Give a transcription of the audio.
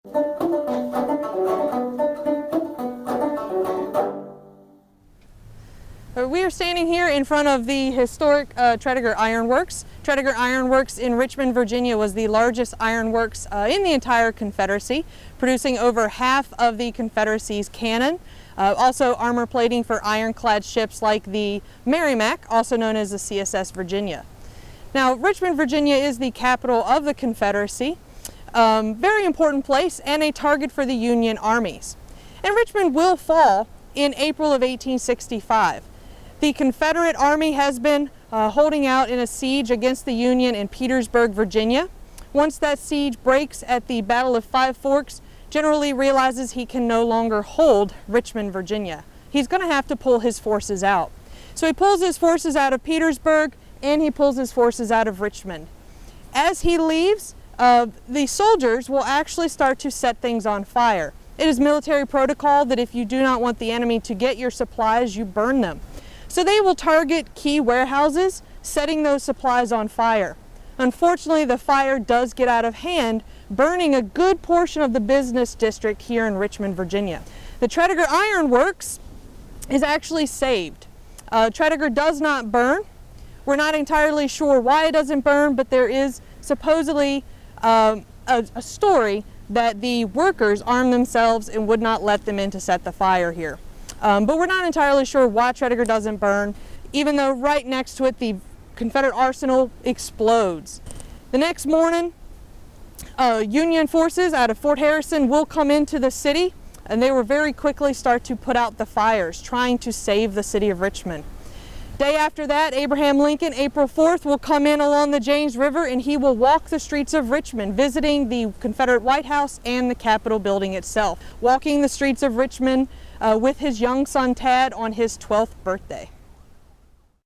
We are standing here in front of the historic Tredegar Iron Works. Tredegar Iron Works in Richmond, Virginia was the largest iron works in the entire Confederacy, producing over half of the Confederacy's cannon. Also armor plating for ironclad ships like the Merrimac, also known as the CSS Virginia. Now, Richmond, Virginia is the capital of the Confederacy, very important place and a target for the Union armies. And Richmond will fall in April of 1865. The Confederate Army has been holding out in a siege against the Union in Petersburg, Virginia. Once that siege breaks at the Battle of Five Forks, General Lee realizes he can no longer hold Richmond, Virginia. He's going to have to pull his forces out. So he pulls his forces out of Petersburg and he pulls his forces out of Richmond. As he leaves, the soldiers will actually start to set things on fire. It is military protocol that if you do not want the enemy to get your supplies, you burn them. So they will target key warehouses, setting those supplies on fire. Unfortunately, the fire does get out of hand, burning a good portion of the business district here in Richmond, Virginia. The Tredegar Iron Works is actually saved. Tredegar does not burn. We're not entirely sure why it doesn't burn, but there is supposedly a story that the workers armed themselves and would not let them in to set the fire here. But we're not entirely sure why Tredegar doesn't burn, even though right next to it the Confederate arsenal explodes. The next morning, Union forces out of Fort Harrison will come into the city, and they will very quickly start to put out the fires, trying to save the city of Richmond. Day after that, Abraham Lincoln, April 4th, will come in along the James River and he will walk the streets of Richmond, visiting the Confederate White House and the Capitol building itself, walking the streets of Richmond with his young son Tad on his 12th birthday.